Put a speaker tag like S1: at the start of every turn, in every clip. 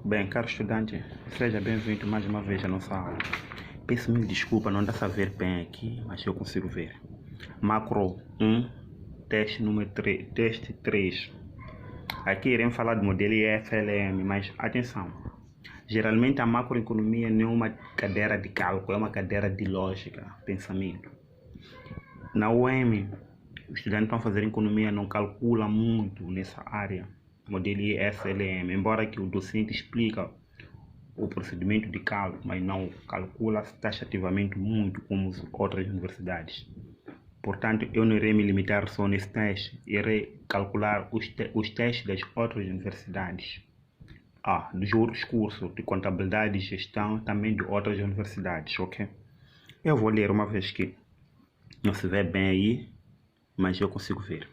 S1: Bem, caro estudante, seja bem-vindo mais uma vez à nossa aula. Peço mil desculpas, não dá para ver bem aqui, mas eu consigo ver. Macro 1, teste número 3, teste 3. Aqui iremos falar do modelo IFLM, mas atenção. Geralmente a macroeconomia não é uma cadeira de cálculo, é uma cadeira de lógica, pensamento. Na UEM, os estudantes estão a fazer economia, não calcula muito nessa área. Modelo IFLM, embora que o docente explica o procedimento de cálculo, mas não calcula taxativamente muito como as outras universidades. Portanto, eu não irei me limitar só nesse teste, irei calcular os testes das outras universidades. Dos outros cursos de contabilidade e gestão, também de outras universidades, ok? Eu vou ler uma vez que não se vê bem aí, mas eu consigo ver.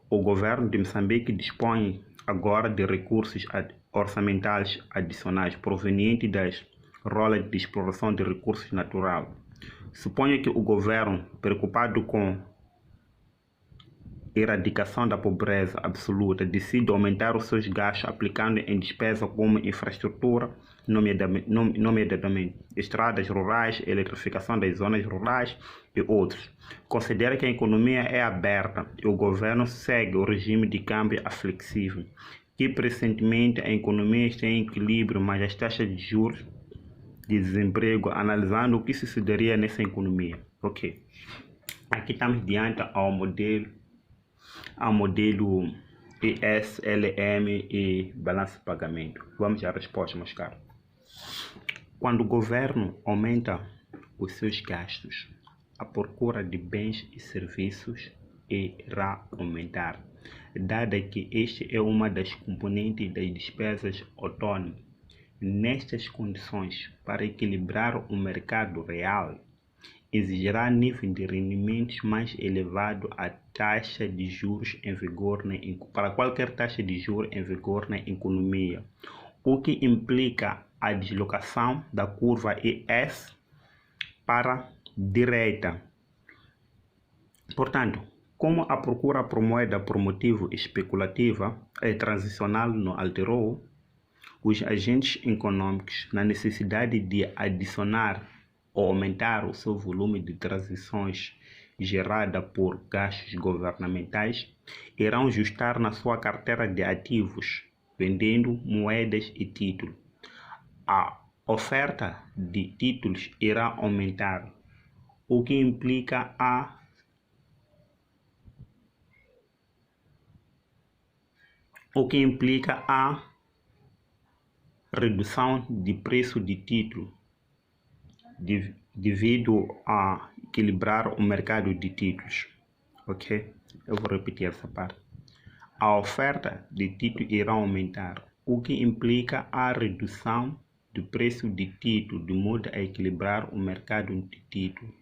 S1: O governo de Moçambique dispõe agora de recursos orçamentais adicionais provenientes das rolas de exploração de recursos naturais. Suponho que o governo, preocupado com a erradicação da pobreza absoluta, decide aumentar os seus gastos aplicando em despesas como infraestrutura, nomeadamente estradas rurais, eletrificação das zonas rurais e outros. Considera que a economia é aberta e o governo segue o regime de câmbio flexível, que presentemente a economia está em equilíbrio, mas as taxas de juros de desemprego, analisando o que sucederia nessa economia. Ok. Aqui estamos diante ao modelo ISLM e balanço de pagamento. Vamos à resposta, meus caros. Quando o governo aumenta os seus gastos, a procura de bens e serviços irá aumentar, dada que este é uma das componentes das despesas autônomas. Nestas condições, para equilibrar o mercado real, exigirá nível de rendimentos mais elevado à taxa de juros em vigor para qualquer taxa de juros em vigor na economia, o que implica a deslocação da curva IS para a direita. Portanto, como a procura por moeda por motivo especulativa e transicional não alterou, os agentes econômicos, na necessidade de adicionar ou aumentar o seu volume de transações gerada por gastos governamentais, irão ajustar na sua carteira de ativos, vendendo moedas e títulos. A oferta de títulos irá aumentar, o que implica a redução de preço de título, devido a equilibrar o mercado de títulos. Ok? Eu vou repetir essa parte. A oferta de títulos irá aumentar, o que implica a redução do preço de título, de modo a equilibrar o mercado de títulos.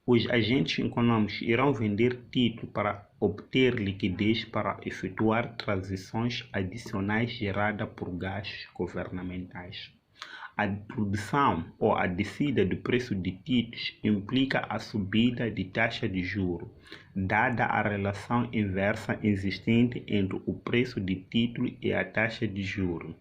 S1: Os agentes econômicos irão vender títulos para obter liquidez para efetuar transações adicionais geradas por gastos governamentais. A produção ou a descida do preço de títulos implica a subida de taxa de juros, dada a relação inversa existente entre o preço de título e a taxa de juros.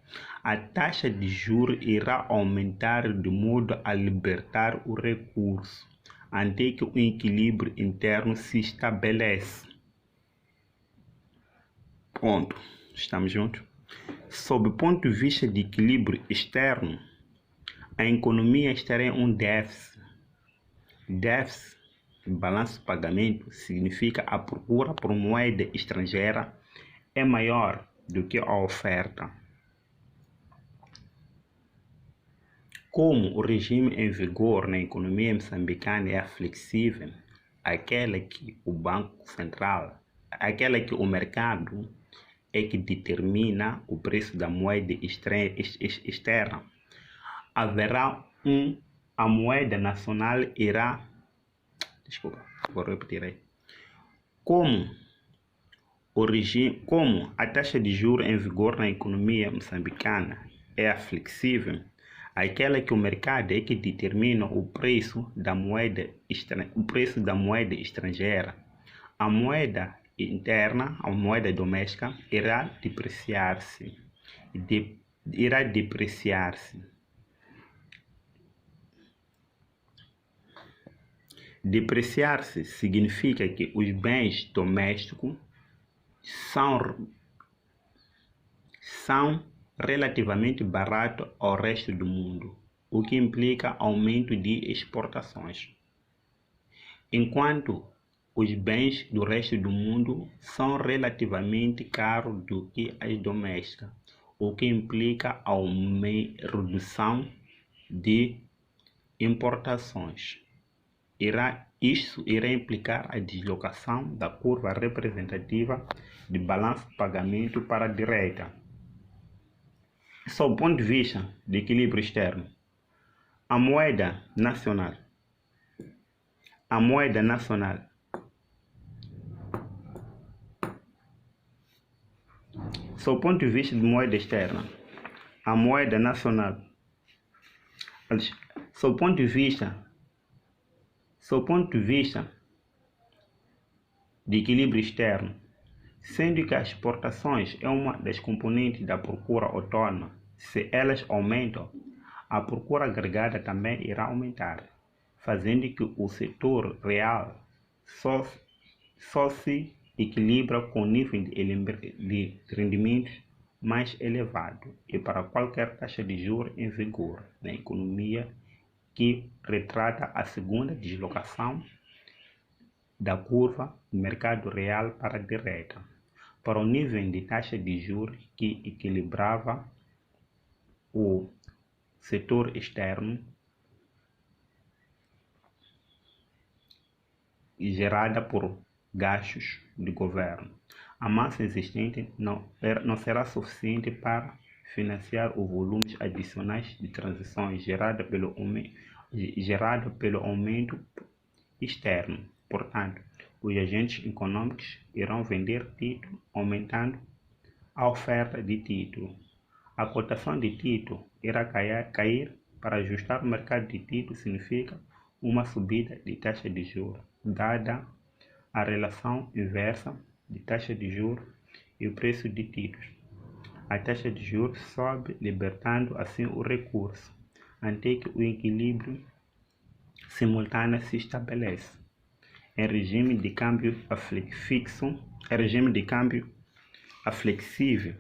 S1: A taxa de juros irá aumentar de modo a libertar o recurso, até que o equilíbrio interno se estabelece. Ponto. Estamos juntos? Sob o ponto de vista de equilíbrio externo, a economia estará em um déficit. Déficit, balanço de pagamento, significa a procura por moeda estrangeira é maior do que a oferta. Como o regime em vigor na economia moçambicana é flexível, aquela que o Banco Central, aquela que o mercado é que determina o preço da moeda externa, haverá a moeda nacional irá... Desculpa, vou repetir aí. Como a taxa de juros em vigor na economia moçambicana é flexível, aquela que o mercado é que determina o preço da moeda estrangeira, a moeda interna, a moeda doméstica, irá depreciar-se, irá depreciar-se. Depreciar-se significa que os bens domésticos são relativamente baratos ao resto do mundo, o que implica aumento de exportações, enquanto os bens do resto do mundo são relativamente caros do que as domésticas, o que implica redução de importações. Isso irá implicar a deslocação da curva representativa de balanço de pagamento para a direita. Sob o ponto de vista de equilíbrio externo, a moeda nacional sob o ponto de vista de moeda externa, a moeda nacional, sob o ponto de vista de equilíbrio externo, sendo que as exportações é uma das componentes da procura autônoma, se elas aumentam, a procura agregada também irá aumentar, fazendo que o setor real só se equilibra com nível de rendimentos mais elevado e para qualquer taxa de juros em vigor na economia que retrata a segunda deslocação da curva do mercado real para a direita, para o nível de taxa de juros que equilibrava o setor externo gerada por gastos de governo. A massa existente não será suficiente para financiar os volumes adicionais de transações gerado pelo aumento externo. Portanto, os agentes econômicos irão vender título, aumentando a oferta de título. A cotação de título irá cair para ajustar o mercado de título significa uma subida de taxa de juros, dada a relação inversa de taxa de juros e o preço de títulos. A taxa de juros sobe, libertando assim o recurso, até que o equilíbrio simultâneo se estabelece. Em regime de câmbio flexível,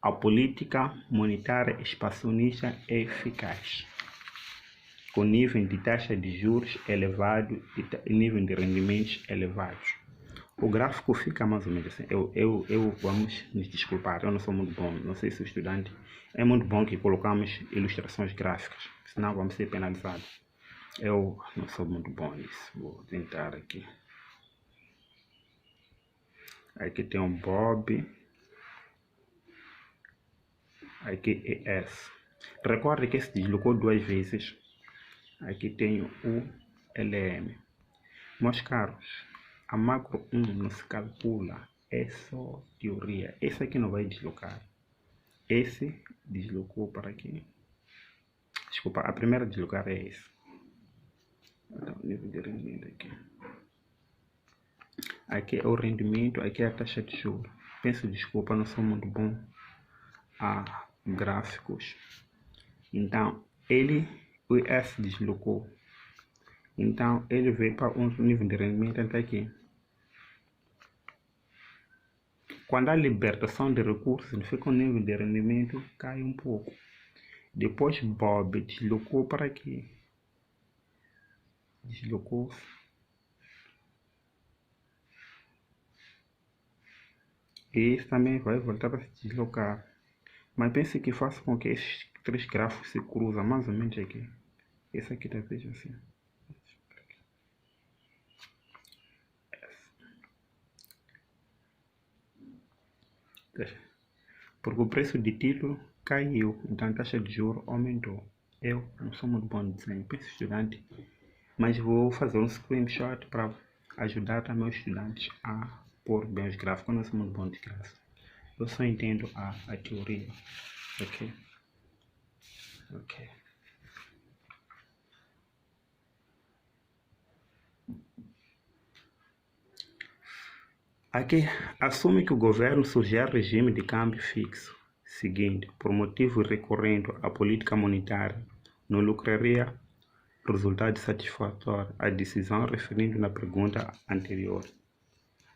S1: a política monetária expansionista é eficaz, com nível de taxa de juros elevado e nível de rendimentos elevados. O gráfico fica mais ou menos assim. Vamos nos desculpar, eu não sou muito bom, não sei se o estudante é muito bom que colocamos ilustrações gráficas, senão vamos ser penalizados. Eu não sou muito bom nisso. Vou tentar aqui. Aqui tem um Bob. Aqui é S. Recorde que se deslocou duas vezes. Aqui tem o LM. Meus caros, a macro 1 não se calcula. É só teoria. Esse aqui não vai deslocar. Esse deslocou para aqui. Desculpa, a primeira deslocar é esse. Então, nível de rendimento aqui. Aqui é o rendimento, aqui é a taxa de juros. Peço desculpa, não sou muito bom a gráficos. Então, o S deslocou. Então, ele veio para um nível de rendimento até aqui. Quando há libertação de recursos, significa que o nível de rendimento cai um pouco. Depois, Bob deslocou para aqui. Deslocou-se. E esse também vai voltar para se deslocar. Mas pense que faça com que esses três gráficos se cruzem mais ou menos aqui. Esse aqui talvez assim. Porque o preço de título caiu, então a taxa de juros aumentou. Eu não sou muito bom de desenho, penso estudante, mas vou fazer um screenshot para ajudar também os estudantes a pôr bem os gráficos. Eu não sou muito bom de gráficos, eu só entendo a teoria. Ok. Aqui assume que o governo sugere regime de câmbio fixo, seguinte, por motivo recorrente, a política monetária não lucraria resultado satisfatório à decisão referindo na pergunta anterior.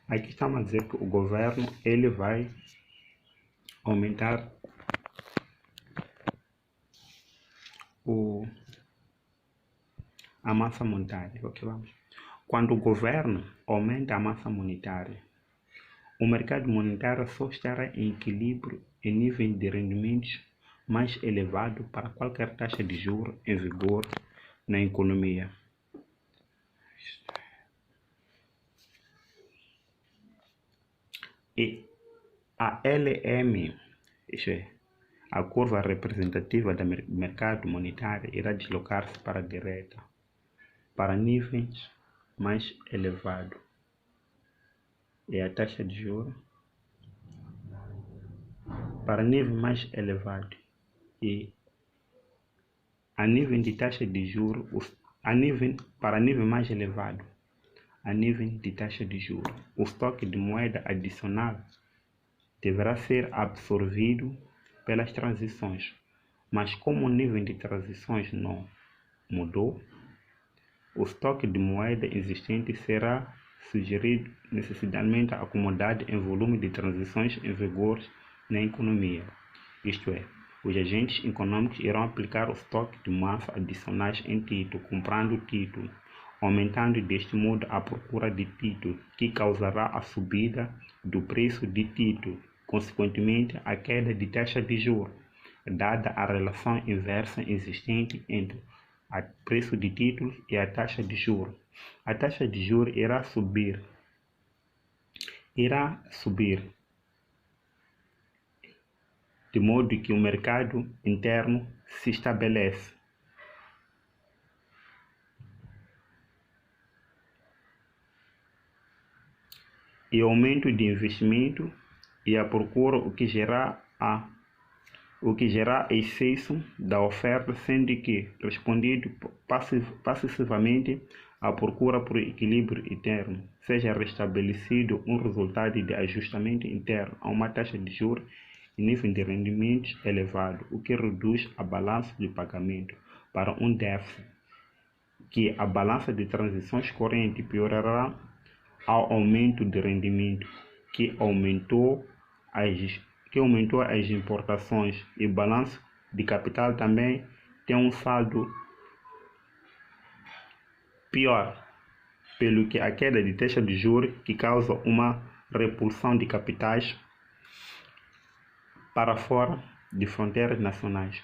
S1: Aqui estamos a dizer que o governo ele vai aumentar a massa monetária. Okay, vamos. Quando o governo aumenta a massa monetária, o mercado monetário só estará em equilíbrio em nível de rendimentos mais elevado para qualquer taxa de juros em vigor na economia. E a LM, isto é, a curva representativa do mercado monetário irá deslocar-se para a direita, para níveis mais elevados. E a taxa de juros para nível mais elevado. E a nível de taxa de juros, para nível mais elevado, a nível de taxa de juros, o estoque de moeda adicional deverá ser absorvido pelas transições, mas como o nível de transições não mudou, o estoque de moeda existente será sugerido necessariamente acomodado em volume de transições em vigor na economia. Isto é, os agentes econômicos irão aplicar o estoque de massa adicionais em título, comprando título, aumentando deste modo a procura de título, que causará a subida do preço de título, consequentemente a queda de taxa de juros, dada a relação inversa existente entre o preço de títulos e a taxa de juros. A taxa de juros irá subir de modo que o mercado interno se estabelece. E aumento de investimento e a procura, o que gera excesso da oferta, sendo que respondido passivamente à procura por equilíbrio interno, seja restabelecido um resultado de ajustamento interno a uma taxa de juros e nível de rendimentos elevado, o que reduz a balança de pagamento para um déficit, que a balança de transações corrente piorará ao aumento de rendimento, que aumentou as importações, e o balanço de capital também tem um saldo pior, pelo que a queda de taxa de juros que causa uma repulsão de capitais para fora de fronteiras nacionais,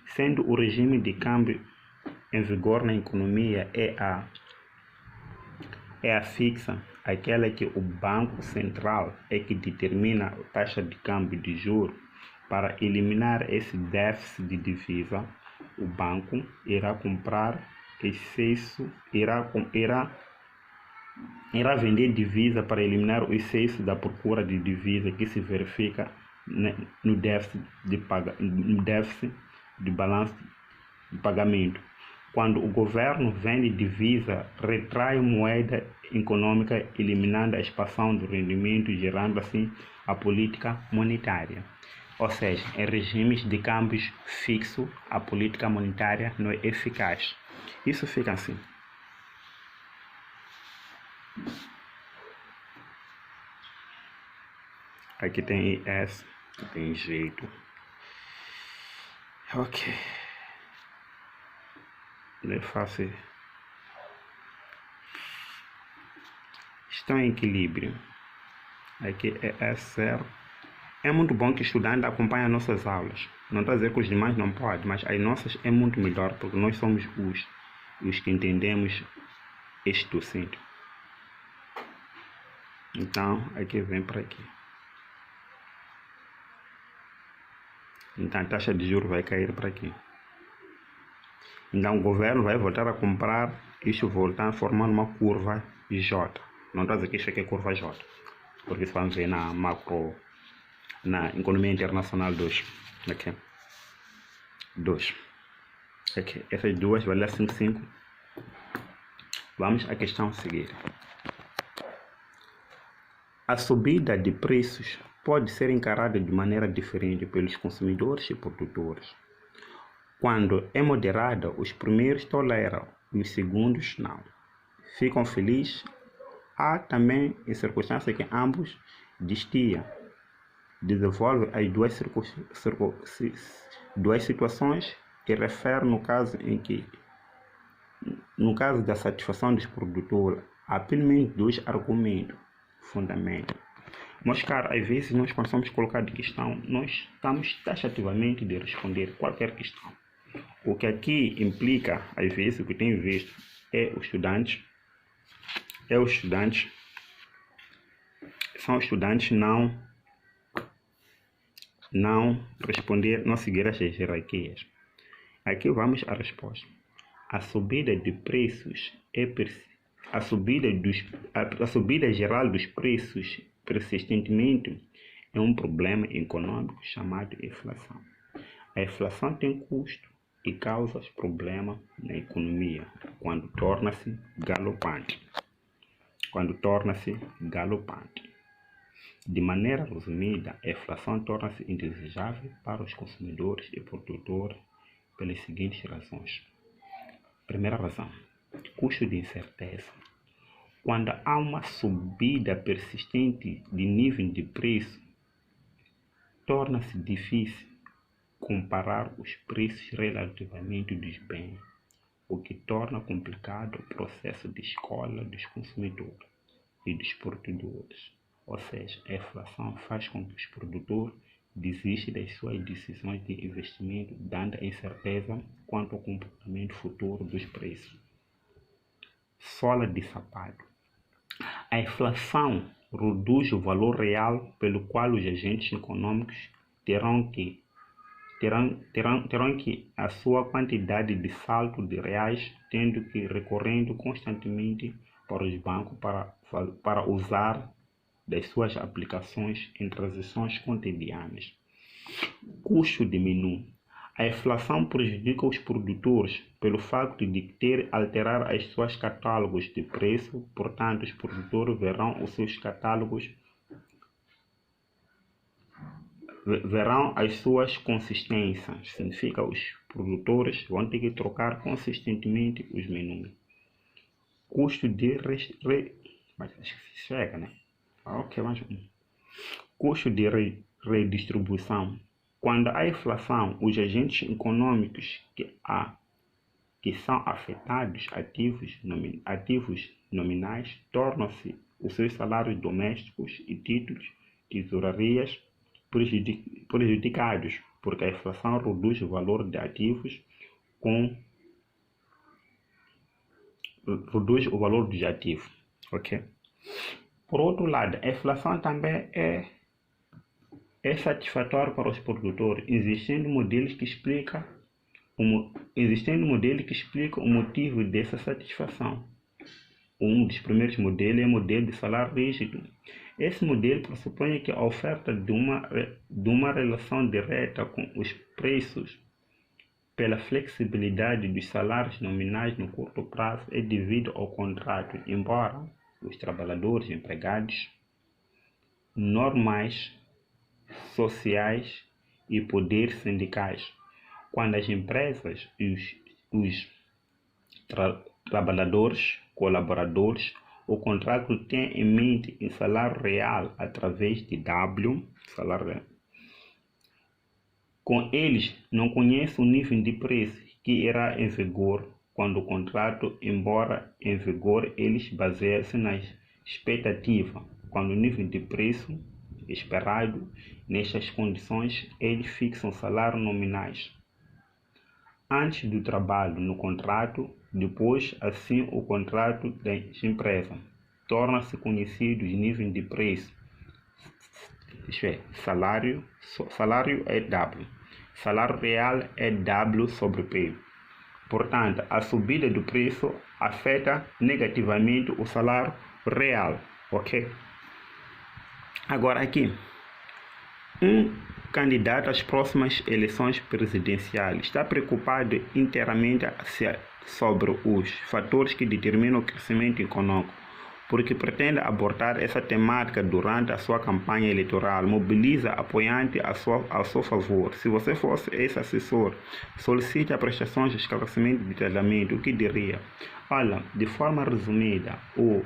S1: sendo o regime de câmbio em vigor na economia é a fixa, aquela que o Banco Central é que determina a taxa de câmbio de juros. Para eliminar esse déficit de divisa, o banco irá comprar excesso, irá vender divisa para eliminar o excesso da procura de divisa que se verifica no déficit de balanço de pagamento. Quando o governo vende divisa, retrai moeda econômica, eliminando a expansão do rendimento, gerando assim a política monetária. Ou seja, em regimes de câmbios fixos, a política monetária não é eficaz. Isso fica assim. Aqui tem IS, tem jeito. Ok. Não é fácil. Estão em equilíbrio. Aqui é S0. É muito bom que o estudante acompanhe nossas aulas. Não estou a dizer que os demais não podem, mas as nossas é muito melhor, porque nós somos os que entendemos este docente. Então, aqui vem para aqui. Então, a taxa de juros vai cair para aqui. Então, o governo vai voltar a comprar, isso voltar formando uma curva J. Não estou a dizer que isso aqui é curva J, porque isso vamos ver na macro, na economia internacional 2. Aqui. 2. Aqui. Essas duas vai dar 5,5. Vamos à questão seguinte. A subida de preços pode ser encarada de maneira diferente pelos consumidores e produtores. Quando é moderada, os primeiros toleram e os segundos não. Ficam felizes. Há também em circunstâncias que ambos distiam. Desenvolve as duas situações e refere no caso da satisfação dos produtores, há pelo menos dois argumentos fundamentais. Meus caros, às vezes nós quando somos colocados em questão, nós estamos taxativamente de responder qualquer questão. O que aqui implica, às vezes, o que tenho visto são estudantes não responder, não seguir as hierarquias. Aqui vamos à resposta. A subida de preços a subida geral dos preços persistentemente é um problema econômico chamado inflação. A inflação tem custo e causa problema na economia quando torna-se galopante. De maneira resumida, a inflação torna-se indesejável para os consumidores e produtores pelas seguintes razões. Primeira razão, custo de incerteza. Quando há uma subida persistente de nível de preço, torna-se difícil comparar os preços relativamente dos bens, o que torna complicado o processo de escolha dos consumidores e dos produtores. Ou seja, a inflação faz com que os produtores desistam das suas decisões de investimento, dando incerteza quanto ao comportamento futuro dos preços. Sola de sapato. A inflação reduz o valor real pelo qual os agentes econômicos terão que a sua quantidade de saldo de reais, tendo que recorrendo constantemente para os bancos para usar das suas aplicações em transações cotidianas. Custo de menu. A inflação prejudica os produtores pelo facto de ter alterar as suas catálogos de preço, portanto os produtores verão os seus catálogos verão as suas consistências, significa os produtores vão ter que trocar consistentemente os menus. Custo de custo de redistribuição. Quando há inflação, os agentes econômicos que são afetados, ativos nominais, tornam-se os seus salários domésticos e títulos, tesourarias prejudicados, porque a inflação reduz o valor de ativos reduz o valor dos ativos, ok? Por outro lado, a inflação também é satisfatória para os produtores, existendo modelos que explicam o motivo dessa satisfação. Um dos primeiros modelos é o modelo de salário rígido. Esse modelo pressupõe que a oferta de uma relação direta com os preços pela flexibilidade dos salários nominais no curto prazo é devido ao contrato, embora os trabalhadores empregados, normas sociais e poderes sindicais. Quando as empresas e os trabalhadores, colaboradores, o contrato tem em mente em salário real através de salário real. Com eles, não conhece o nível de preço que irá em vigor quando o contrato, embora em vigor, eles baseiam-se na expectativa. Quando o nível de preço esperado, nestas condições, eles fixam salários nominais antes do trabalho no contrato, depois, assim, o contrato da empresa. Torna-se conhecido o nível de preço. Salário é W. Salário real é W sobre P. Portanto, a subida do preço afeta negativamente o salário real, ok? Agora aqui, um candidato às próximas eleições presidenciais está preocupado inteiramente sobre os fatores que determinam o crescimento econômico. porque pretende abordar essa temática durante a sua campanha eleitoral, mobiliza apoiantes a seu favor. Se você fosse esse assessor, solicite a prestação de esclarecimento de detalhamento, o que diria? Olha, de forma resumida, o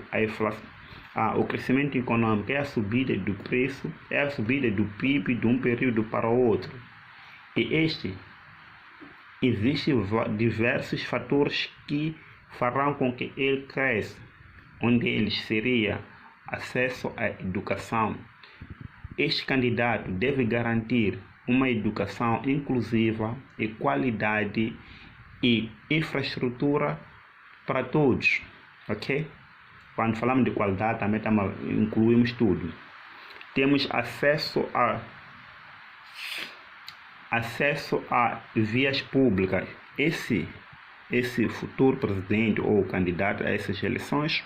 S1: crescimento econômico é a subida do preço, é a subida do PIB de um período para o outro. E existem diversos fatores que farão com que ele cresça. Um deles seria acesso à educação. Este candidato deve garantir uma educação inclusiva e qualidade e infraestrutura para todos, ok? Quando falamos de qualidade, também incluímos tudo. Temos acesso a vias públicas. Esse futuro presidente ou candidato a essas eleições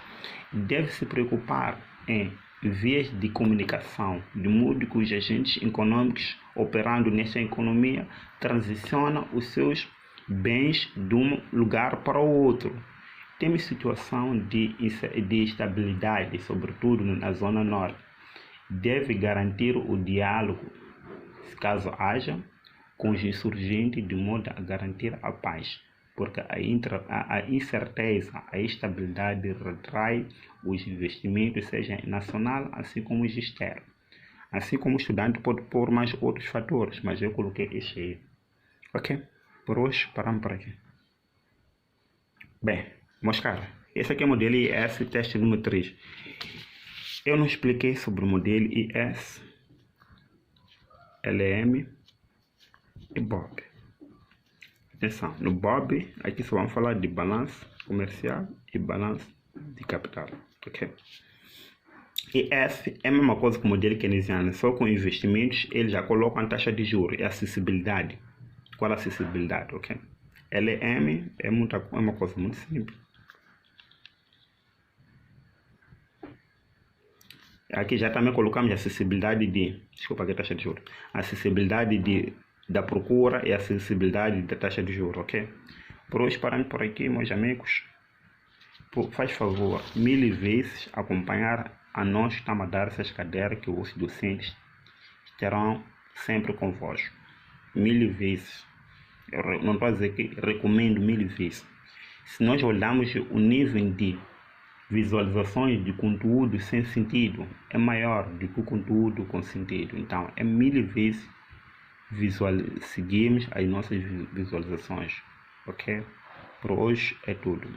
S1: deve se preocupar em vias de comunicação, de modo que os agentes econômicos operando nesta economia transicionam os seus bens de um lugar para o outro. Temos situação de instabilidade, sobretudo na Zona Norte. Deve garantir o diálogo, caso haja, com os insurgentes, de modo a garantir a paz, porque a incerteza, a instabilidade retrai os investimentos, seja nacional, assim como os externos. Assim como o estudante pode pôr mais outros fatores, mas eu coloquei este aí. Ok? Por hoje, paramos por aqui. Bem, meus caros, esse aqui é o modelo IS, teste número 3. Eu não expliquei sobre o modelo IS, LM e BOB. Atenção, no BOB, aqui só vamos falar de balanço comercial e balanço de capital, ok? IS é a mesma coisa que o modelo keynesiano, só com investimentos eles já colocam a taxa de juros e acessibilidade. Qual a acessibilidade, ok? LM é uma coisa muito simples. Aqui já também colocamos a acessibilidade desculpa, aqui a taxa de juros. Acessibilidade da procura e acessibilidade da taxa de juros, ok? Por hoje paramos por aqui, meus amigos. Faz favor, 1000 vezes acompanhar a nós que estamos a dar essas cadeiras que os docentes estarão sempre convosco. 1000 vezes. Eu não estou a dizer que recomendo 1000 vezes. Se nós olharmos o nível de visualizações de conteúdo sem sentido, é maior do que o conteúdo com sentido. Então, é 1000 vezes seguimos as nossas visualizações, ok? Por hoje é tudo.